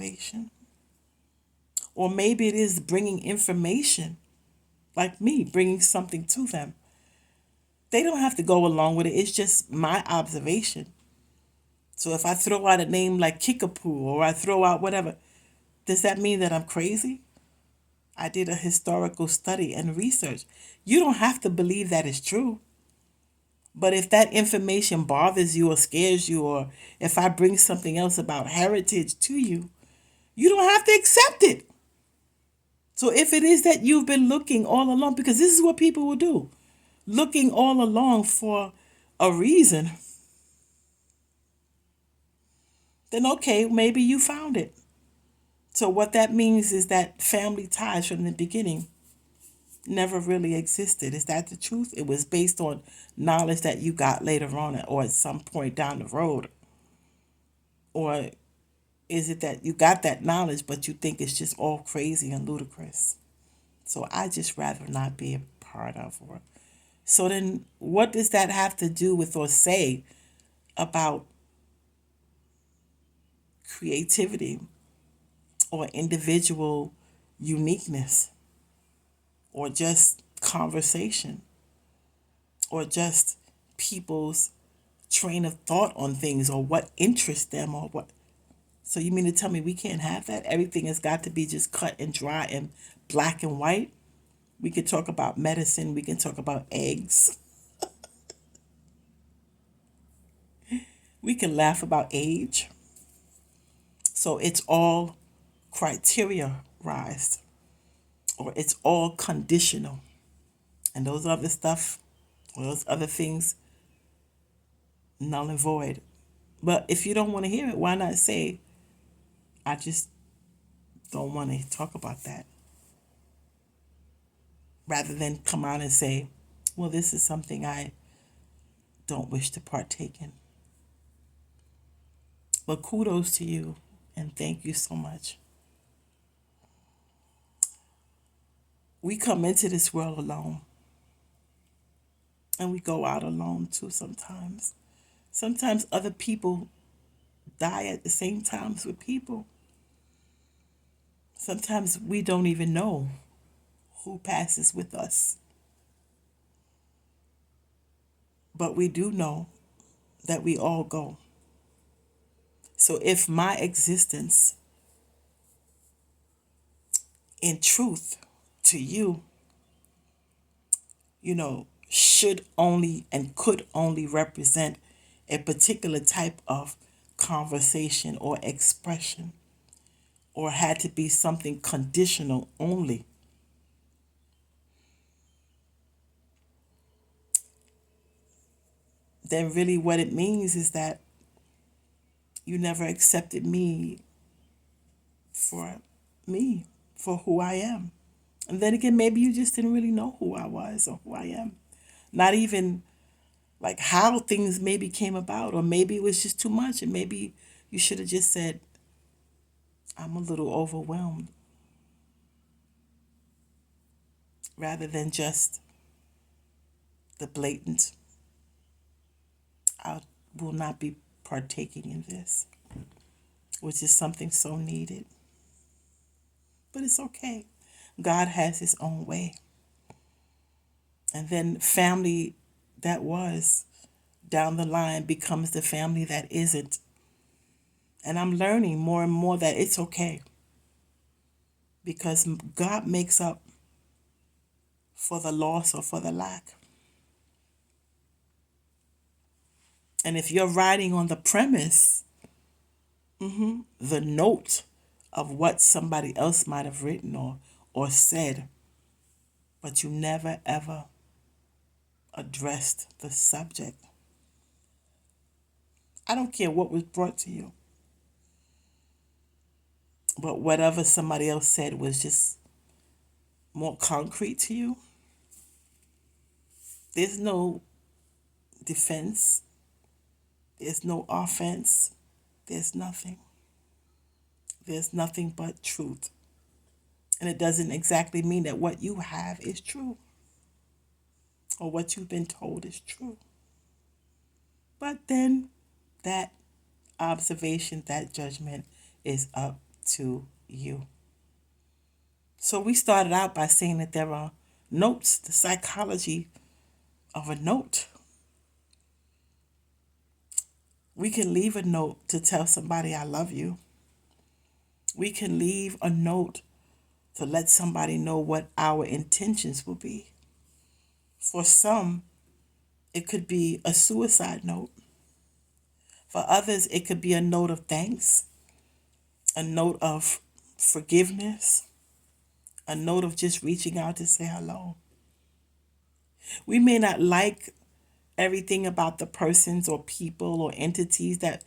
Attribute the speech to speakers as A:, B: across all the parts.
A: observation. Or maybe it is bringing information, like me, bringing something to them. They don't have to go along with it. It's just my observation. So if I throw out a name like Kickapoo or I throw out whatever, does that mean that I'm crazy? I did a historical study and research. You don't have to believe that is true. But if that information bothers you or scares you, or if I bring something else about heritage to you, you don't have to accept it. So if it is that you've been looking all along, because this is what people will do, looking all along for a reason, then okay, maybe you found it. So what that means is that family ties from the beginning never really existed. Is that the truth? It was based on knowledge that you got later on or at some point down the road. Or is it that you got that knowledge but you think it's just all crazy and ludicrous? So I just rather not be a part of or so then what does that have to do with or say about creativity or individual uniqueness or just conversation or just people's train of thought on things or what interests them or what? So you mean to tell me we can't have that? Everything has got to be just cut and dry and black and white? We can talk about medicine, we can talk about eggs, we can laugh about age. So it's all criteriorized or it's all conditional. And those other stuff, or those other things, null and void. But if you don't want to hear it, why not say, I just don't want to talk about that? Rather than come out and say, well, this is something I don't wish to partake in. But kudos to you and thank you so much. We come into this world alone and we go out alone too sometimes. Sometimes other people die at the same times with people. Sometimes we don't even know who passes with us. But we do know that we all go. So if my existence in truth to you, should only and could only represent a particular type of conversation or expression, or had to be something conditional only, then really what it means is that you never accepted for me, for who I am. And then again, maybe you just didn't really know who I was or who I am. Not even like how things maybe came about, or maybe it was just too much, and maybe you should have just said, I'm a little overwhelmed, rather than just the blatant, I will not be partaking in this, which is something so needed. But it's okay. God has his own way. And then family that was down the line becomes the family that isn't. And I'm learning more and more that it's okay, because God makes up for the loss or for the lack. And if you're riding on the premise, the note of what somebody else might have written or said, but you never ever addressed the subject, I don't care what was brought to you, but whatever somebody else said was just more concrete to you, there's no defense, there's no offense, there's nothing. There's nothing but truth. And it doesn't exactly mean that what you have is true or what you've been told is true. But then that observation, that judgment is up to you. So we started out by saying that there are notes, the psychology of a note. We can leave a note to tell somebody I love you. We can leave a note to let somebody know what our intentions will be. For some, it could be a suicide note. For others, it could be a note of thanks, a note of forgiveness, a note of just reaching out to say hello. We may not like everything about the persons or people or entities that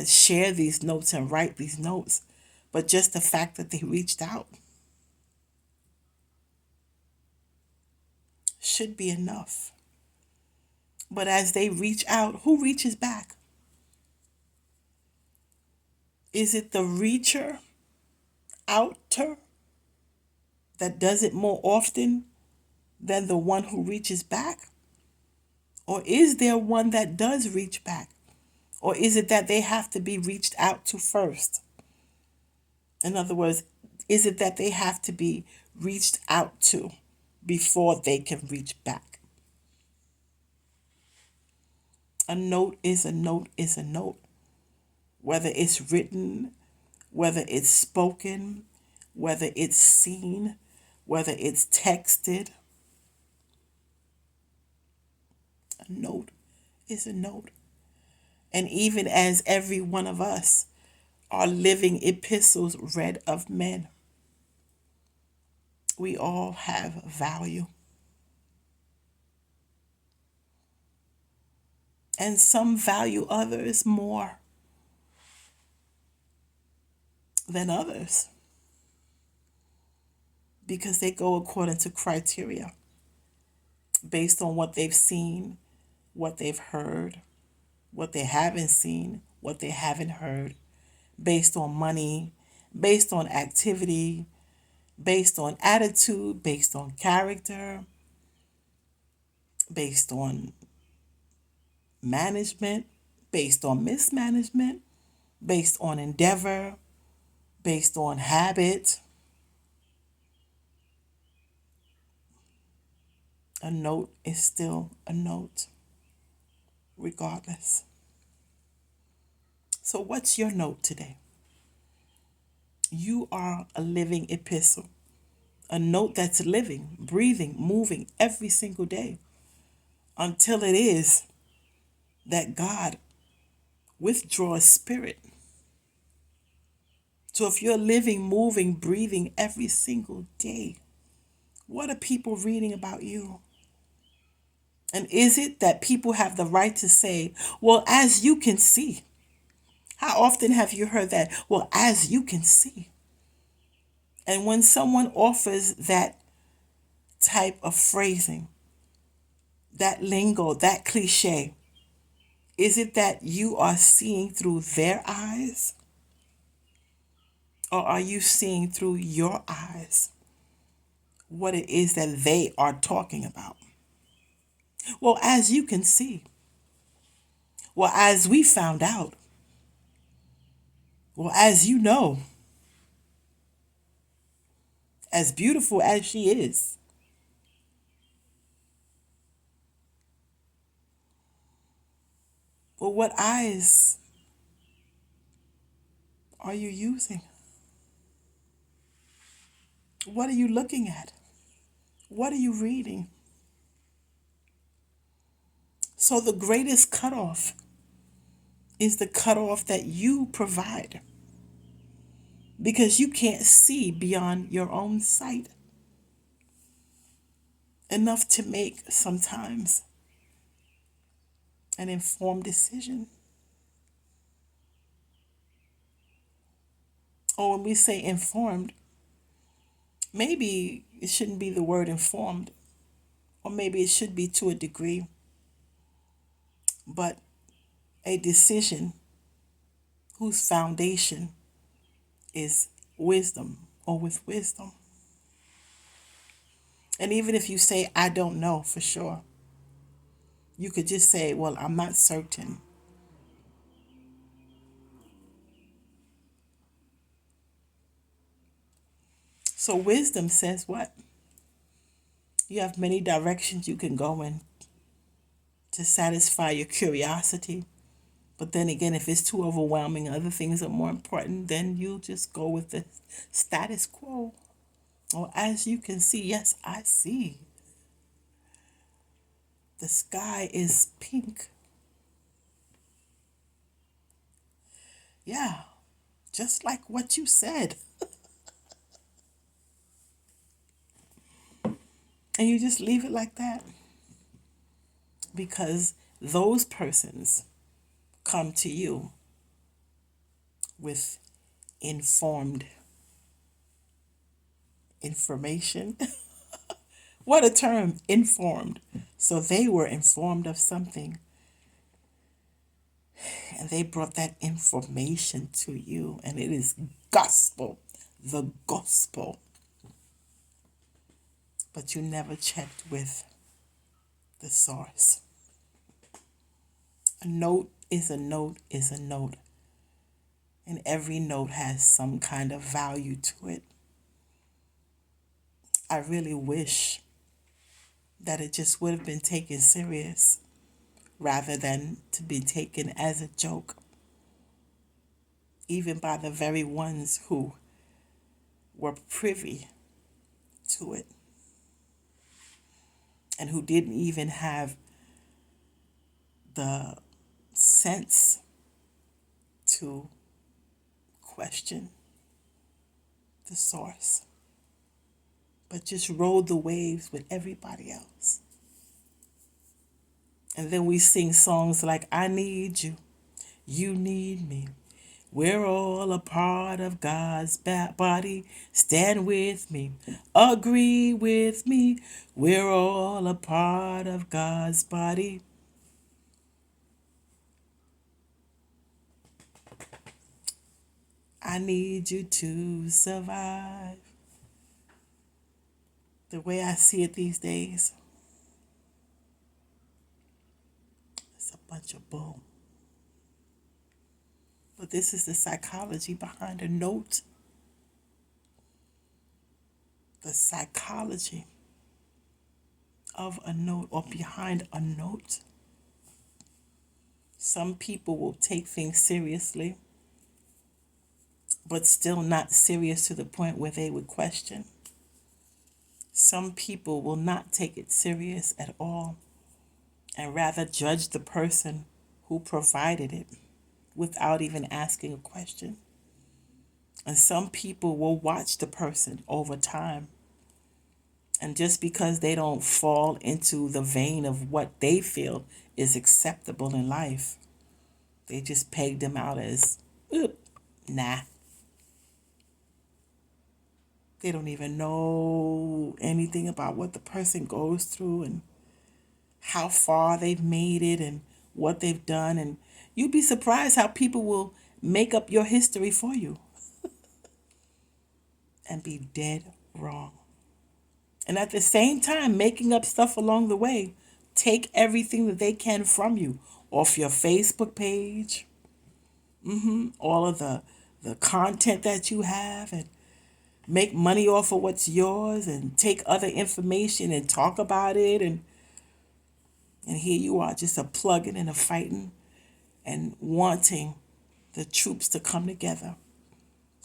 A: share these notes and write these notes, but just the fact that they reached out should be enough. But as they reach out, who reaches back? Is it the reacher, outer, that does it more often than the one who reaches back? Or is there one that does reach back? Or is it that they have to be reached out to first? In other words, is it that they have to be reached out to before they can reach back? A note is a note is a note. Whether it's written, whether it's spoken, whether it's seen, whether it's texted, a note is a note. And even as every one of us are living epistles read of men, we all have value. And some value others more than others because they go according to criteria based on what they've seen, what they've heard, what they haven't seen, what they haven't heard, based on money, based on activity, based on attitude, based on character, based on management, based on mismanagement, based on endeavor, based on habit. A note is still a note, regardless. So, what's your note today? You are a living epistle, a note that's living, breathing, moving every single day until it is that God withdraws spirit. So, if you're living, moving, breathing every single day, what are people reading about you? And is it that people have the right to say, well, as you can see? How often have you heard that? Well, as you can see. And when someone offers that type of phrasing, that lingo, that cliche, is it that you are seeing through their eyes? Or are you seeing through your eyes what it is that they are talking about? Well, as you can see. Well, as we found out. Well, as you know. As beautiful as she is. Well, what eyes are you using? What are you looking at? What are you reading? So the greatest cutoff is the cutoff that you provide because you can't see beyond your own sight enough to make sometimes an informed decision. Or when we say informed, maybe it shouldn't be the word informed, or maybe it should be to a degree, but a decision whose foundation is wisdom or with wisdom. And even if you say, I don't know for sure, you could just say, well, I'm not certain. So wisdom says what? You have many directions you can go in to satisfy your curiosity. But then again, if it's too overwhelming, other things are more important, then you'll just go with the status quo. Or as you can see, yes, I see. The sky is pink. Yeah, just like what you said. And you just leave it like that. Because those persons come to you with informed information. What a term, informed. So they were informed of something and they brought that information to you, and it is gospel, the gospel. But you never checked with the source. A note is a note is a note. And every note has some kind of value to it. I really wish that it just would have been taken serious rather than to be taken as a joke, even by the very ones who were privy to it and who didn't even have the sense to question the source, but just rode the waves with everybody else. And then we sing songs like, I need you, you need me. We're all a part of God's body. Stand with me, agree with me. We're all a part of God's body. I need you to survive. The way I see it these days, it's a bunch of bull. But this is the psychology behind a note. The psychology of a note or behind a note. Some people will take things seriously, but still not serious to the point where they would question. Some people will not take it serious at all and rather judge the person who provided it without even asking a question. And some people will watch the person over time. And just because they don't fall into the vein of what they feel is acceptable in life, they just peg them out as, nah. They don't even know anything about what the person goes through and how far they've made it and what they've done. And you'd be surprised how people will make up your history for you and be dead wrong. And at the same time, making up stuff along the way, take everything that they can from you off your Facebook page, all of the content that you have, and make money off of what's yours and take other information and talk about it. And here you are, just a plugging and a fighting and wanting the troops to come together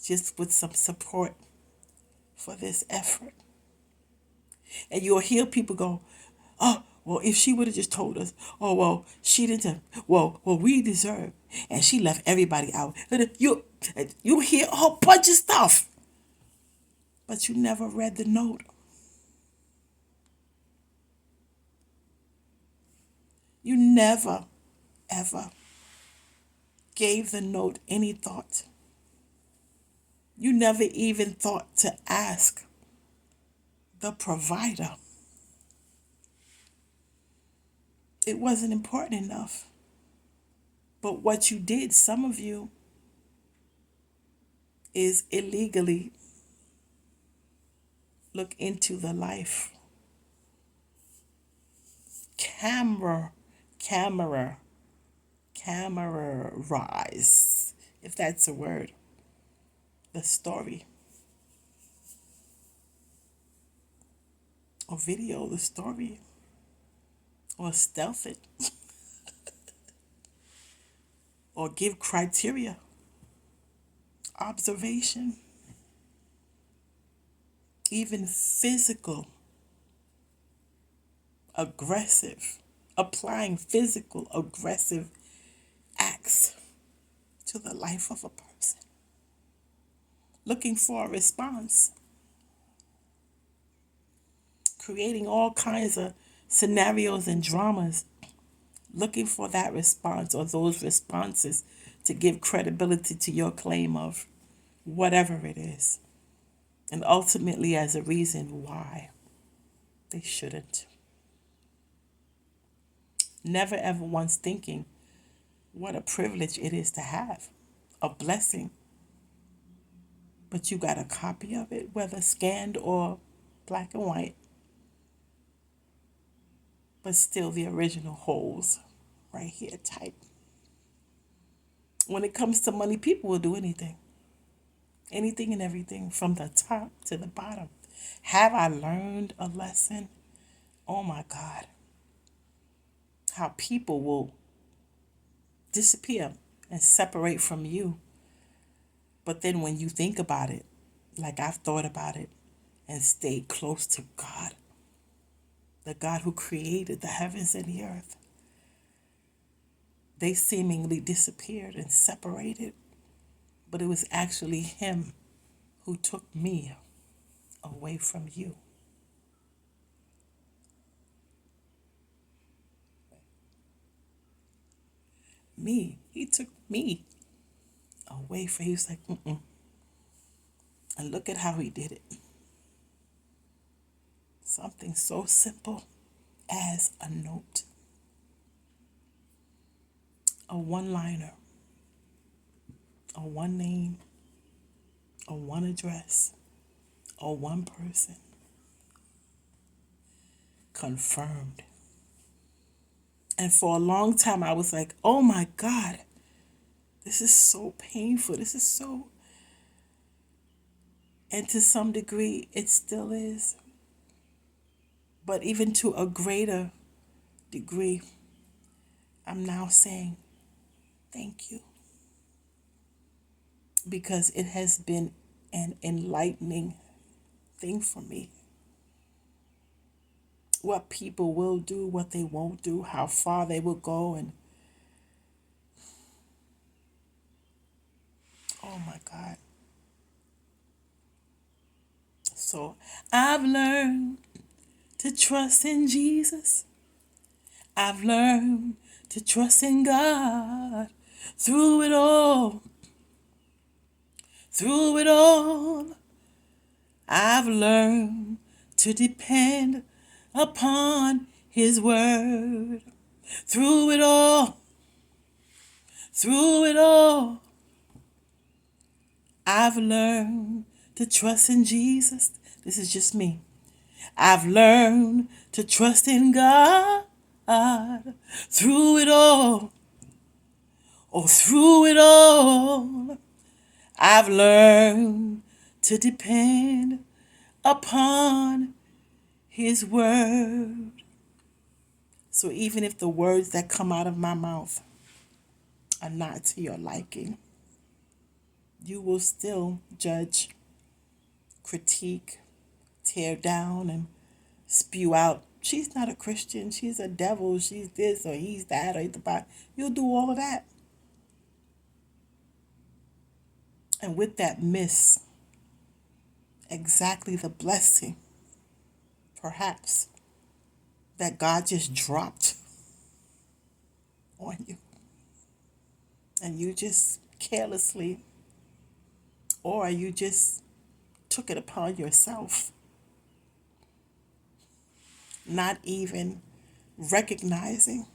A: just with some support for this effort. And you'll hear people go, oh, well, if she would have just told us, oh, well, she didn't, well, we deserve, and she left everybody out. You hear a whole bunch of stuff, but you never read the note. You never, ever gave the note any thought. You never even thought to ask the provider. It wasn't important enough. But what you did, some of you, is illegally look into the life. Categorize, if that's a word, the story or video the story or stealth it or give criteria, observation, even physical, aggressive, applying physical, aggressive acts to the life of a person, looking for a response, creating all kinds of scenarios and dramas, looking for that response or those responses to give credibility to your claim of whatever it is, and ultimately as a reason why they shouldn't. Never ever once thinking what a privilege it is to have, a blessing. But you got a copy of it, whether scanned or black and white, but still the original holds right here typed. When it comes to money, people will do anything. Anything and everything from the top to the bottom. Have I learned a lesson? Oh my God. How people will disappear and separate from you. But then when you think about it, like I've thought about it and stayed close to God, the God who created the heavens and the earth, they seemingly disappeared and separated, but it was actually Him who took me away from you. He took me away from, he was like, mm-mm. And look at how He did it. Something so simple as a note, a one-liner, a one name, a one address, a one person, confirmed. And for a long time, I was like, oh my God, this is so painful. This is so, and to some degree, it still is. But even to a greater degree, I'm now saying thank you. Because it has been an enlightening thing for me. What people will do, what they won't do, how far they will go, and oh my God. So I've learned to trust in Jesus. I've learned to trust in God through it all. Through it all, I've learned to depend upon His word. Through it all, I've learned to trust in Jesus. This is just me. I've learned to trust in God. Through it all, through it all, I've learned to depend upon His word. So even if the words that come out of my mouth are not to your liking, you will still judge, critique, tear down, and spew out, she's not a Christian, she's a devil, she's this or he's that or he's the Bible. You'll do all of that. And with that, miss exactly the blessing, perhaps, that God just dropped on you. And you just carelessly, or you just took it upon yourself, not even recognizing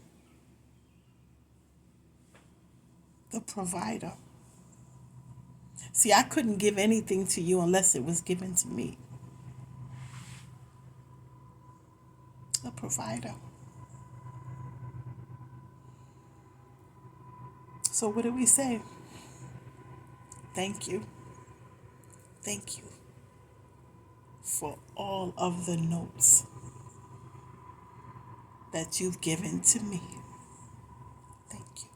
A: the provider. See, I couldn't give anything to you unless it was given to me. The provider. So what do we say? Thank you. Thank you for all of the notes that you've given to me. Thank you.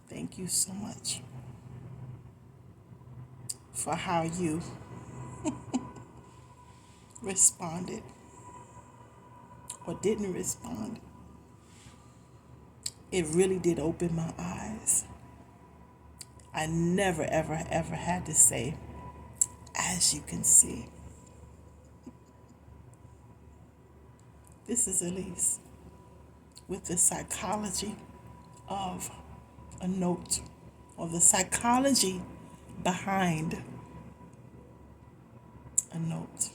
A: Thank you so much for how you responded or didn't respond. It really did open my eyes. I never, ever, ever had to say, as you can see. This is Elise with the psychology of a note, or the psychology behind a note.